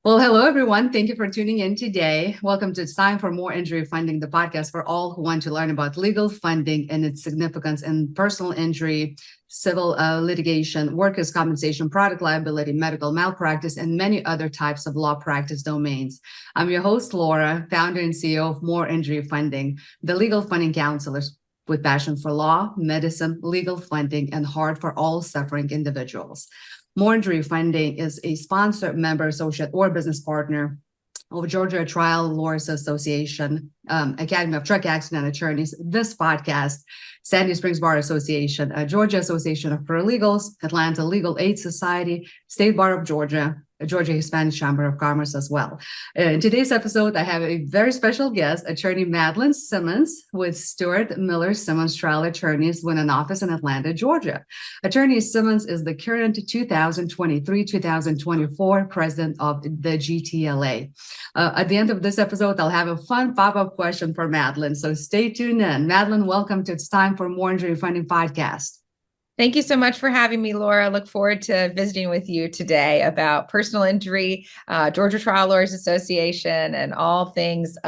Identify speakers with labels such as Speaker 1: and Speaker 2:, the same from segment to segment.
Speaker 1: Well, hello, everyone. Thank you for tuning in today. Welcome to It's Time for More Injury Funding, the podcast for all who want to learn about legal funding and its significance in personal injury, civil litigation, workers' compensation, product liability, medical malpractice, and many other types of law practice domains. I'm your host, Laura, founder and CEO of More Injury Funding, the legal funding counselors with passion for law, medicine, legal funding, and heart for all suffering individuals. More Injury Funding is a sponsor, member, associate, or business partner of Georgia Trial Lawyers Association, Academy of Truck Accident Attorneys, this podcast, Sandy Springs Bar Association, Georgia Association of Paralegals, Atlanta Legal Aid Society, State Bar of Georgia, Georgia Hispanic Chamber of Commerce as well. In today's episode, I have a very special guest, attorney Madeleine Simmons with Stewart Miller Simmons Trial Attorneys with an office in Atlanta, Georgia. Attorney Simmons is the current 2023-2024 president of the GTLA. At the end of this episode, I'll have a fun pop-up question for Madeleine, so stay tuned in. Madeleine, welcome to It's Time for More Injury Funding podcast.
Speaker 2: Thank you so much for having me, Laura. I look forward to visiting with you today about personal injury, Georgia Trial Lawyers Association, and all things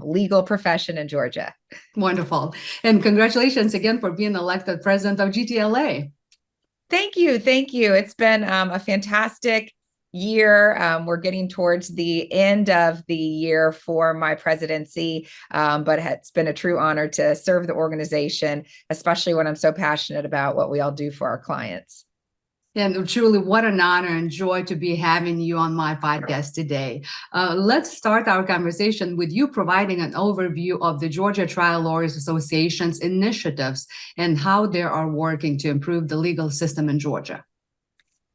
Speaker 2: legal profession in Georgia.
Speaker 1: Wonderful. And congratulations again for being elected president of GTLA.
Speaker 2: Thank you. Thank you. It's been a fantastic year. We're getting towards the end of the year for my presidency, but it's been a true honor to serve the organization, especially when I'm so passionate about what we all do for our clients.
Speaker 1: And truly, what an honor and joy to be having you on my podcast today. Let's start our conversation with you providing an overview of the Georgia Trial Lawyers Association's initiatives and how they are working to improve the legal system in Georgia.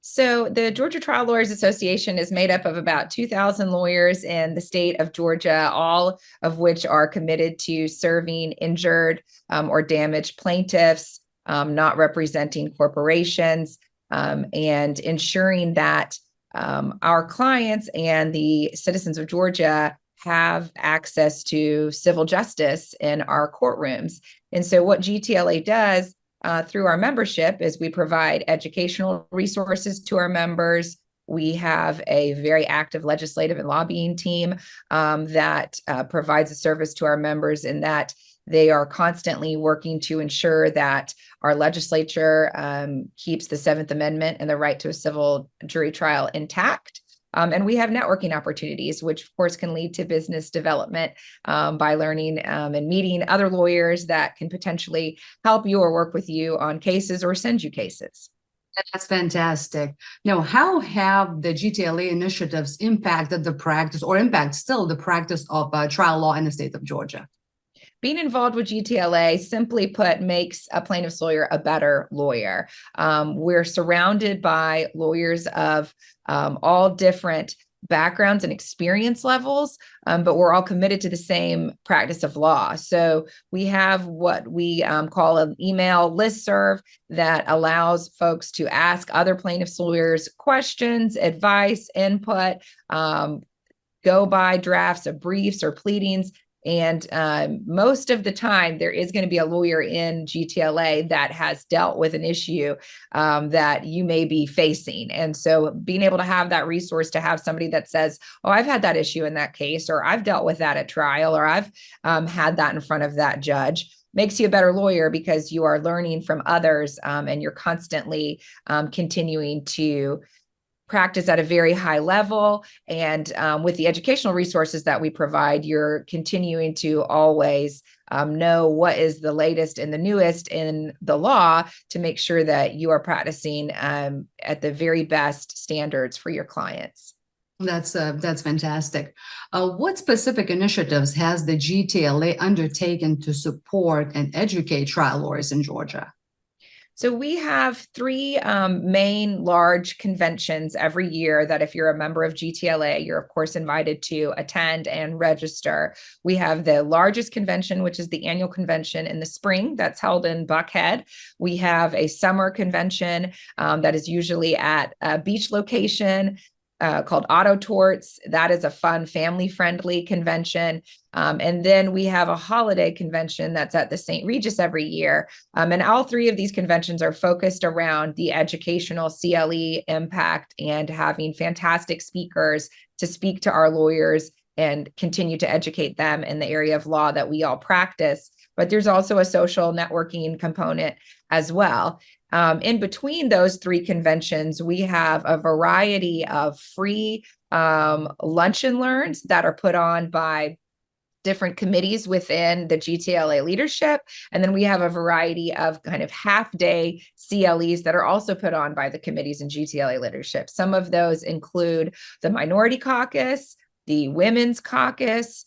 Speaker 2: So the Georgia Trial Lawyers Association is made up of about 2,000 lawyers in the state of Georgia, all of which are committed to serving injured or damaged plaintiffs, not representing corporations, and ensuring that our clients and the citizens of Georgia have access to civil justice in our courtrooms. And so what GTLA does through our membership is we provide educational resources to our members. We have a very active legislative and lobbying team that provides a service to our members in that they are constantly working to ensure that our legislature keeps the Seventh Amendment and the right to a civil jury trial intact. And we have networking opportunities, which of course can lead to business development by learning and meeting other lawyers that can potentially help you or work with you on cases or send you cases.
Speaker 1: That's fantastic. Now, how have the GTLA initiatives impacted the practice or impact still the practice of trial law in the state of Georgia?
Speaker 2: Being involved with GTLA, simply put, makes a plaintiff's lawyer a better lawyer. We're surrounded by lawyers of all different backgrounds and experience levels, but we're all committed to the same practice of law. So we have what we call an email listserv that allows folks to ask other plaintiff's lawyers questions, advice, input, go by drafts of briefs or pleadings. And most of the time, there is going to be a lawyer in GTLA that has dealt with an issue that you may be facing. And so being able to have that resource to have somebody that says, oh, I've had that issue in that case, or I've dealt with that at trial, or I've had that in front of that judge, makes you a better lawyer because you are learning from others and you're constantly continuing to practice at a very high level. And with the educational resources that we provide, you're continuing to always know what is the latest and the newest in the law to make sure that you are practicing at the very best standards for your clients.
Speaker 1: That's fantastic. What specific initiatives has the GTLA undertaken to support and educate trial lawyers in Georgia?
Speaker 2: So we have three main large conventions every year that if you're a member of GTLA, you're of course invited to attend and register. We have the largest convention, which is the annual convention in the spring that's held in Buckhead. We have a summer convention that is usually at a beach location called Auto Torts. That is a fun, family-friendly convention. And then we have a holiday convention that's at the St. Regis every year. And all three of these conventions are focused around the educational CLE impact and having fantastic speakers to speak to our lawyers and continue to educate them in the area of law that we all practice. But there's also a social networking component as well. In between those three conventions, we have a variety of free lunch and learns that are put on by different committees within the GTLA leadership. And then we have a variety of kind of half-day CLEs that are also put on by the committees in GTLA leadership. Some of those include the Minority Caucus, the Women's Caucus,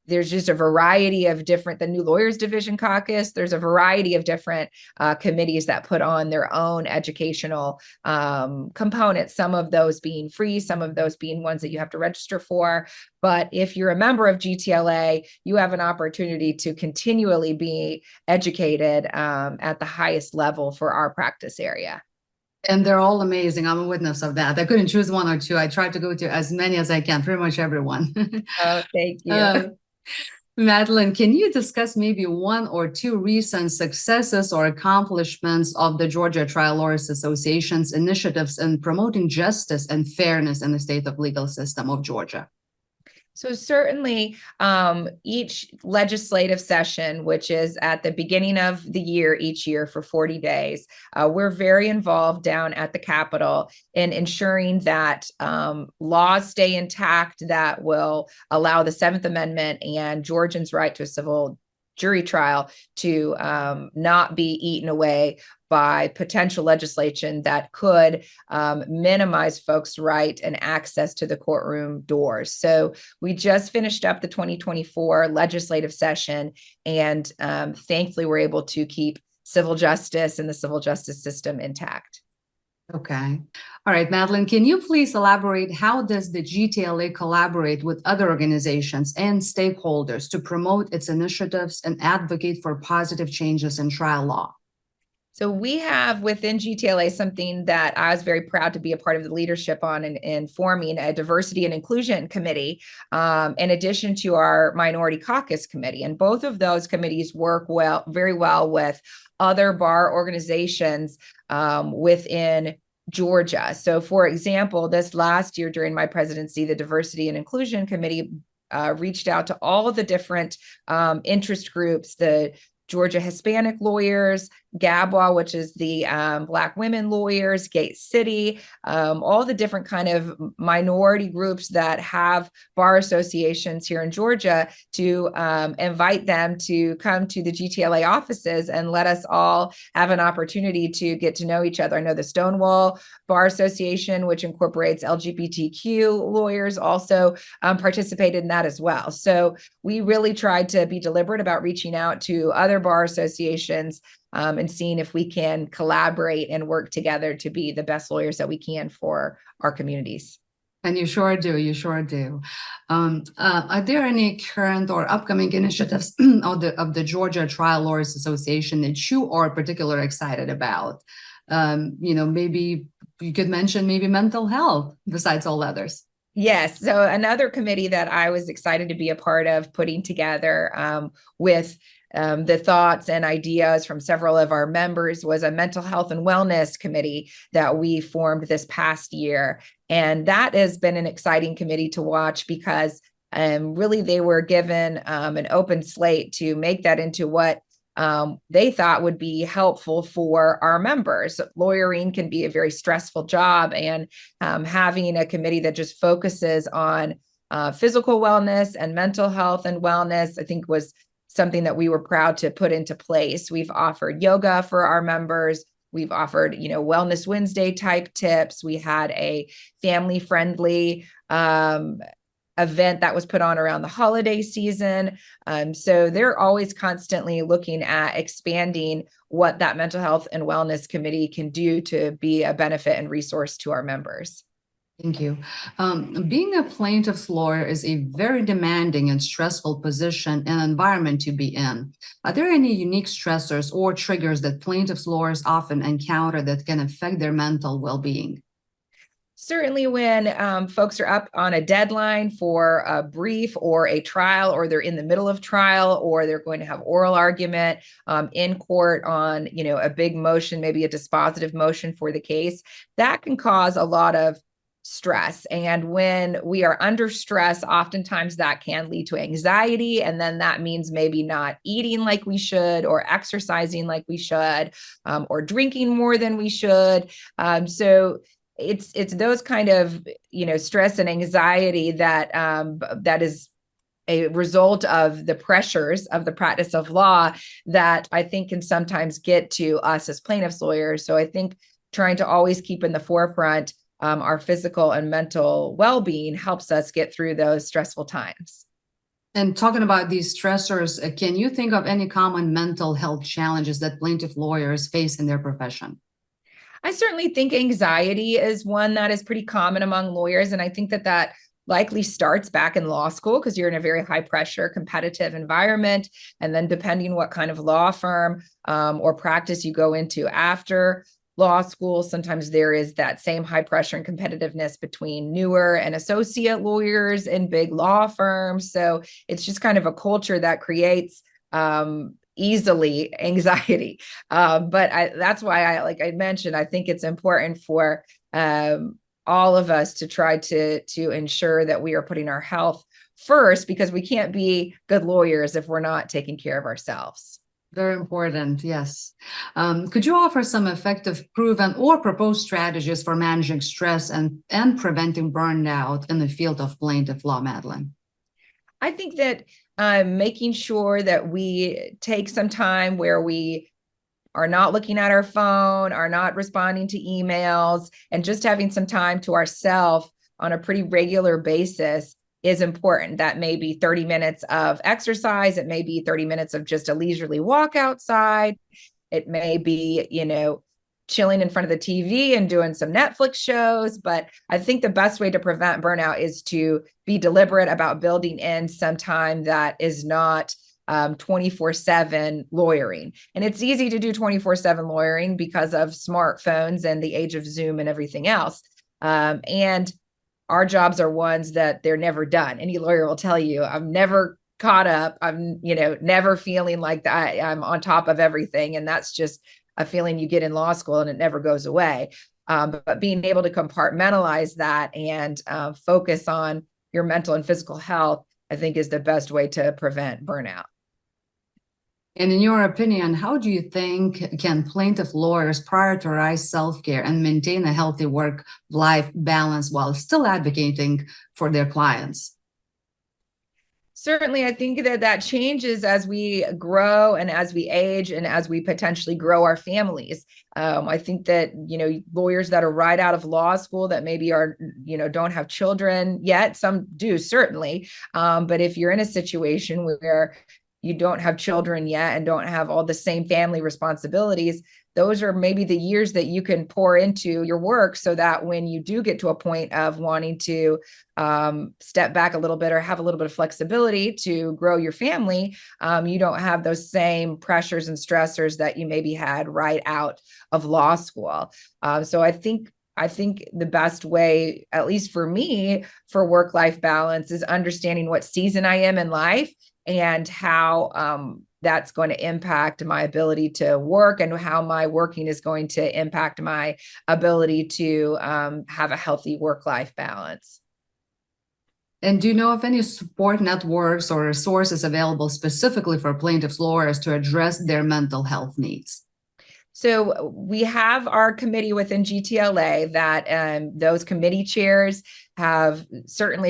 Speaker 2: there's just a variety of different, the New Lawyers Division Caucus, there's a variety of different committees that put on their own educational components, some of those being free, some of those being ones that you have to register for. But if you're a member of GTLA, you have an opportunity to continually be educated at the highest level for our practice area.
Speaker 1: And they're all amazing. I'm a witness of that. I couldn't choose one or two. I tried to go to as many as I can, pretty much everyone.
Speaker 2: Oh, thank you.
Speaker 1: Madeleine, can you discuss maybe one or two recent successes or accomplishments of the Georgia Trial Lawyers Association's initiatives in promoting justice and fairness in the state of legal system of Georgia?
Speaker 2: So certainly each legislative session, which is at the beginning of the year, each year for 40 days, we're very involved down at the Capitol in ensuring that laws stay intact that will allow the Seventh Amendment and Georgians' right to a civil jury trial to not be eaten away by potential legislation that could minimize folks' right and access to the courtroom doors. So we just finished up the 2024 legislative session, and thankfully we're able to keep civil justice and the civil justice system intact.
Speaker 1: Okay. All right, Madeleine, can you please elaborate how does the GTLA collaborate with other organizations and stakeholders to promote its initiatives and advocate for positive changes in trial law?
Speaker 2: So we have within GTLA something that I was very proud to be a part of the leadership on in forming a diversity and inclusion committee, in addition to our minority caucus committee. And both of those committees work very well with other bar organizations within Georgia. So for example, this last year during my presidency, the Diversity and Inclusion Committee reached out to all of the different interest groups, the Georgia Hispanic lawyers, GABWA, which is the Black women lawyers, Gate City, all the different kind of minority groups that have bar associations here in Georgia, to invite them to come to the GTLA offices and let us all have an opportunity to get to know each other. I know the Stonewall Bar Association, which incorporates LGBTQ lawyers, also participated in that as well. So we really tried to be deliberate about reaching out to other bar associations and seeing if we can collaborate and work together to be the best lawyers that we can for our communities.
Speaker 1: And you sure do. You sure do. Are there any current or upcoming initiatives of the Georgia Trial Lawyers Association that you are particularly excited about? Maybe you could mention maybe mental health besides all others.
Speaker 2: Yes. So another committee that I was excited to be a part of putting together with the thoughts and ideas from several of our members was a mental health and wellness committee that we formed this past year. And that has been an exciting committee to watch because really they were given an open slate to make that into what they thought would be helpful for our members. Lawyering can be a very stressful job, and having a committee that just focuses on physical wellness and mental health and wellness, I think was something that we were proud to put into place. We've offered yoga for our members. We've offered, Wellness Wednesday type tips. We had a family-friendly event that was put on around the holiday season. So they're always constantly looking at expanding what that mental health and wellness committee can do to be a benefit and resource to our members.
Speaker 1: Thank you. Being a plaintiff's lawyer is a very demanding and stressful position and environment to be in. Are there any unique stressors or triggers that plaintiff's lawyers often encounter that can affect their mental well-being?
Speaker 2: Certainly when folks are up on a deadline for a brief or a trial, or they're in the middle of trial, or they're going to have oral argument in court on, a big motion, maybe a dispositive motion for the case, that can cause a lot of stress. And when we are under stress, oftentimes that can lead to anxiety. And then that means maybe not eating like we should, or exercising like we should, or drinking more than we should. So it's those kind of, stress and anxiety that that is a result of the pressures of the practice of law that I think can sometimes get to us as plaintiffs lawyers. So I think trying to always keep in the forefront our physical and mental well-being helps us get through those stressful times.
Speaker 1: And talking about these stressors, can you think of any common mental health challenges that plaintiff lawyers face in their profession?
Speaker 2: I certainly think anxiety is one that is pretty common among lawyers. And I think that likely starts back in law school because you're in a very high pressure, competitive environment. And then depending what kind of law firm or practice you go into after law school, sometimes there is that same high pressure and competitiveness between newer and associate lawyers in big law firms. So it's just kind of a culture that creates easily anxiety. But that's why like I mentioned, I think it's important for all of us to try to ensure that we are putting our health first, because we can't be good lawyers if we're not taking care of ourselves.
Speaker 1: Very important, yes. Could you offer some effective, proven, or proposed strategies for managing stress and preventing burnout in the field of plaintiff law, Madeleine?
Speaker 2: I think that making sure that we take some time where we are not looking at our phone, are not responding to emails, and just having some time to ourselves on a pretty regular basis is important. That may be 30 minutes of exercise. It may be 30 minutes of just a leisurely walk outside. It may be, chilling in front of the TV and doing some Netflix shows. But I think the best way to prevent burnout is to be deliberate about building in some time that is not 24/7 lawyering. And it's easy to do 24/7 lawyering because of smartphones and the age of Zoom and everything else. And our jobs are ones that they're never done. Any lawyer will tell you, I'm never caught up. I'm, never feeling like that I'm on top of everything. And that's just a feeling you get in law school and it never goes away. But being able to compartmentalize that and focus on your mental and physical health, I think, is the best way to prevent burnout.
Speaker 1: And in your opinion, how do you think can plaintiff lawyers prioritize self-care and maintain a healthy work-life balance while still advocating for their clients?
Speaker 2: Certainly, I think that changes as we grow and as we age and as we potentially grow our families. I think that, lawyers that are right out of law school that maybe are, don't have children yet, some do certainly. But if you're in a situation where you don't have children yet and don't have all the same family responsibilities, those are maybe the years that you can pour into your work so that when you do get to a point of wanting to step back a little bit or have a little bit of flexibility to grow your family, you don't have those same pressures and stressors that you maybe had right out of law school. So I think the best way, at least for me, for work-life balance is understanding what season I am in life and how that's going to impact my ability to work and how my working is going to impact my ability to have a healthy work-life balance.
Speaker 1: And do you know of any support networks or resources available specifically for plaintiffs' lawyers to address their mental health needs?
Speaker 2: So we have our committee within GTLA that those committee chairs have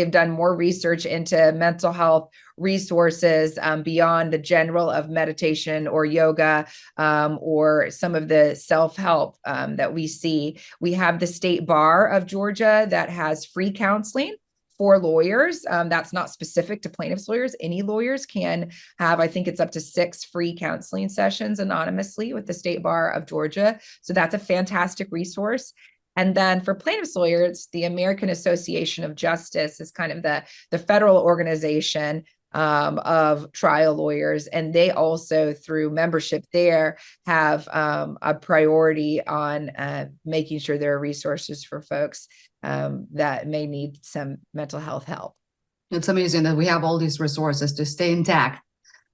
Speaker 2: done more research into mental health resources beyond the general of meditation or yoga or some of the self-help that we see. We have the State Bar of Georgia that has free counseling for lawyers. That's not specific to plaintiffs lawyers. Any lawyers can have, I think it's up to 6 free counseling sessions anonymously with the State Bar of Georgia. So that's a fantastic resource. And then for plaintiffs lawyers, the American Association of Justice is kind of the federal organization of trial lawyers. And they also, through membership there, have a priority on making sure there are resources for folks that may need some mental health help.
Speaker 1: It's amazing that we have all these resources to stay intact.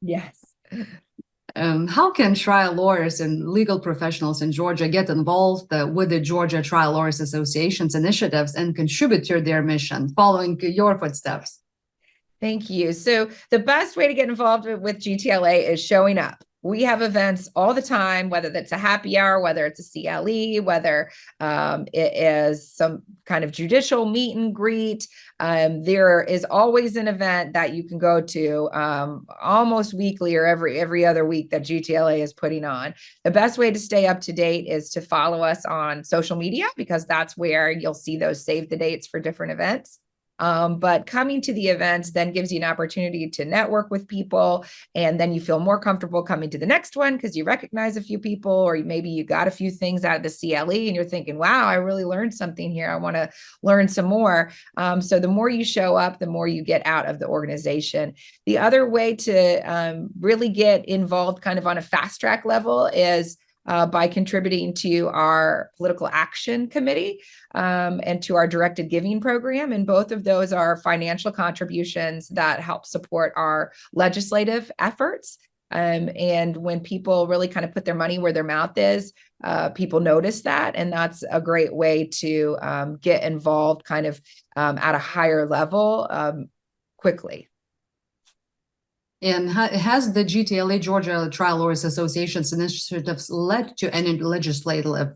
Speaker 2: Yes.
Speaker 1: How can trial lawyers and legal professionals in Georgia get involved with the Georgia Trial Lawyers Association's initiatives and contribute to their mission, following your footsteps?
Speaker 2: Thank you. So the best way to get involved with GTLA is showing up. We have events all the time, whether that's a happy hour, whether it's a CLE, whether it is some kind of judicial meet and greet. There is always an event that you can go to almost weekly or every other week that GTLA is putting on. The best way to stay up to date is to follow us on social media, because that's where you'll see those save the dates for different events. But coming to the events then gives you an opportunity to network with people, and then you feel more comfortable coming to the next one because you recognize a few people, or maybe you got a few things out of the CLE and you're thinking, wow, I really learned something here. I want to learn some more. So the more you show up, the more you get out of the organization. The other way to really get involved kind of on a fast track level is by contributing to our political action committee and to our directed giving program. And both of those are financial contributions that help support our legislative efforts. And when people really kind of put their money where their mouth is, people notice that. And that's a great way to get involved kind of at a higher level quickly.
Speaker 1: And has the GTLA, Georgia Trial Lawyers Association's initiatives led to any legislative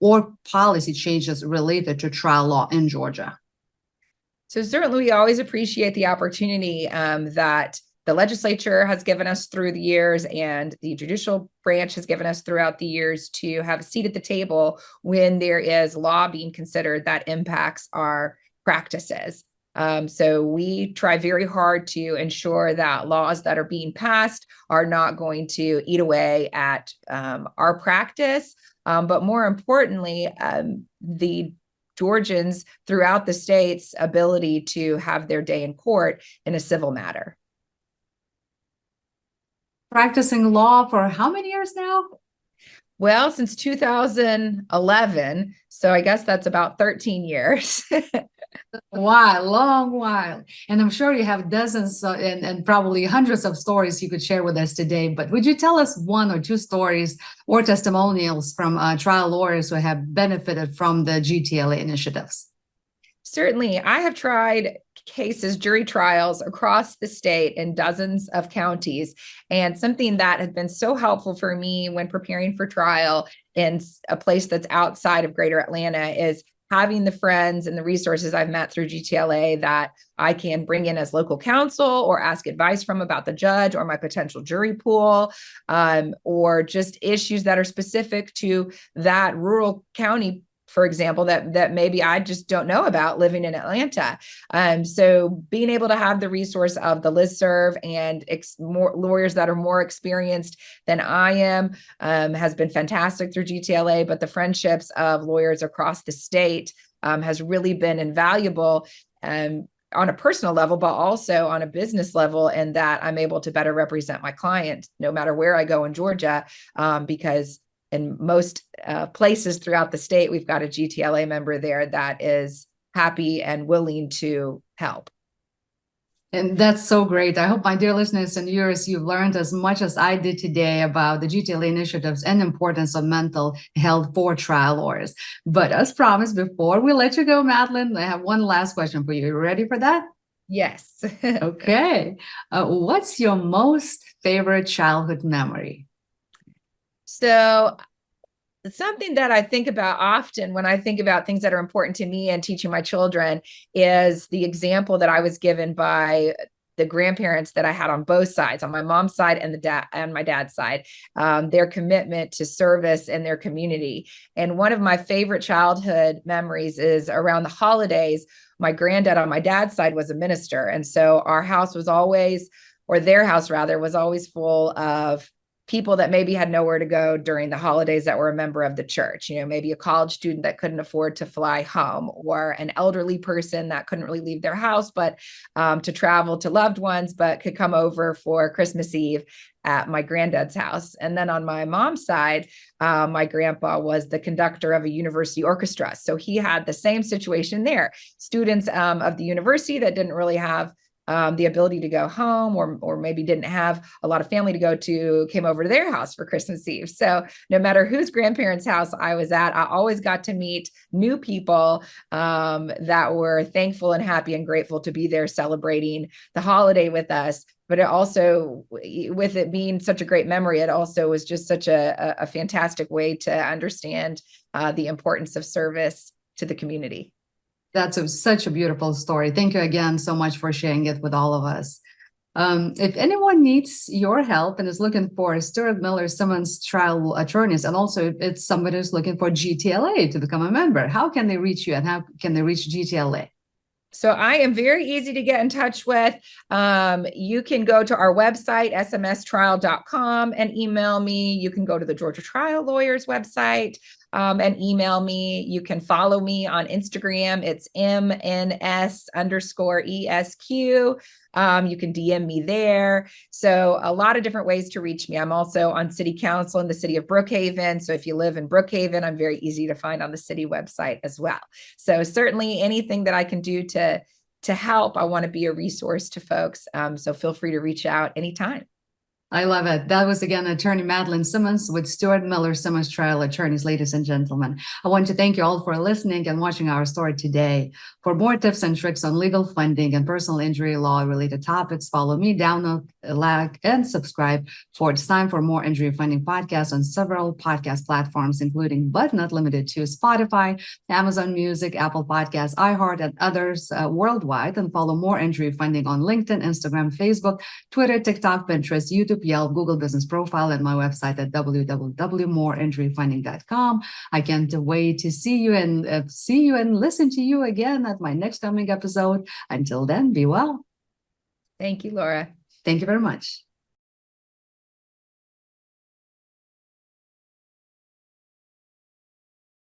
Speaker 1: or policy changes related to trial law in Georgia?
Speaker 2: So certainly we always appreciate the opportunity that the legislature has given us through the years and the judicial branch has given us throughout the years to have a seat at the table when there is law being considered that impacts our practices. So we try very hard to ensure that laws that are being passed are not going to eat away at our practice. But more importantly, the Georgians throughout the state's ability to have their day in court in a civil matter.
Speaker 1: Practicing law for how many years now?
Speaker 2: Well, since 2011. So I guess that's about 13 years.
Speaker 1: While, long while. And I'm sure you have dozens and probably hundreds of stories you could share with us today. But would you tell us one or two stories or testimonials from trial lawyers who have benefited from the GTLA initiatives?
Speaker 2: Certainly. I have tried cases, jury trials across the state in dozens of counties. And something that has been so helpful for me when preparing for trial in a place that's outside of Greater Atlanta is having the friends and the resources I've met through GTLA that I can bring in as local counsel or ask advice from about the judge or my potential jury pool, or just issues that are specific to that rural county, for example, that maybe I just don't know about living in Atlanta. So being able to have the resource of the listserv and more lawyers that are more experienced than I am has been fantastic through GTLA, but the friendships of lawyers across the state has really been invaluable on a personal level, but also on a business level, and that I'm able to better represent my client no matter where I go in Georgia, because in most places throughout the state, we've got a GTLA member there that is happy and willing to help.
Speaker 1: And that's so great. I hope, my dear listeners and viewers, you've learned as much as I did today about the GTLA initiatives and the importance of mental health for trial lawyers. But as promised, before we let you go, Madeleine, I have one last question for you. You ready for that?
Speaker 2: Yes.
Speaker 1: Okay. What's your most favorite childhood memory?
Speaker 2: So something that I think about often when I think about things that are important to me and teaching my children is the example that I was given by the grandparents that I had on both sides, on my mom's side and my dad's side, their commitment to service in their community. And one of my favorite childhood memories is around the holidays. My granddad on my dad's side was a minister. And so our house was always, or their house rather, was always full of people that maybe had nowhere to go during the holidays that were a member of the church, maybe a college student that couldn't afford to fly home, or an elderly person that couldn't really leave their house, but to travel to loved ones, but could come over for Christmas Eve at my granddad's house. And then on my mom's side, my grandpa was the conductor of a university orchestra. So he had the same situation there. Students of the university that didn't really have the ability to go home, or maybe didn't have a lot of family to go to, came over to their house for Christmas Eve. So no matter whose grandparents' house I was at, I always got to meet new people that were thankful and happy and grateful to be there celebrating the holiday with us. But it also, with it being such a great memory, it also was just such a fantastic way to understand the importance of service to the community.
Speaker 1: That's such a beautiful story. Thank you again so much for sharing it with all of us. If anyone needs your help and is looking for Stewart Miller Simmons trial attorneys, and also if it's somebody who's looking for GTLA to become a member, how can they reach you and how can they reach GTLA?
Speaker 2: So I am very easy to get in touch with. You can go to our website, smstrial.com, and email me. You can go to the Georgia Trial Lawyers website and email me. You can follow me on Instagram. It's MNS_ESQ. You can DM me there. So a lot of different ways to reach me. I'm also on city council in the city of Brookhaven. So if you live in Brookhaven, I'm very easy to find on the city website as well. So certainly anything that I can do to help, I want to be a resource to folks. So feel free to reach out anytime.
Speaker 1: I love it. That was again attorney Madeleine Simmons with Stewart Miller Simmons Trial Attorneys, ladies and gentlemen. I want to thank you all for listening and watching our story today. For more tips and tricks on legal funding and personal injury law related topics, follow me, download, like, and subscribe for It's Time for More Injury Funding podcast on several podcast platforms, including but not limited to Spotify, Amazon Music, Apple Podcasts, iHeart, and others worldwide. And follow More Injury Funding on LinkedIn, Instagram, Facebook, Twitter, TikTok, Pinterest, YouTube, Yelp, Google Business Profile, and my website at www.moreinjuryfunding.com. I can't wait to see you and listen to you again at my next coming episode. Until then, be well.
Speaker 2: Thank you, Laura.
Speaker 1: Thank you very much.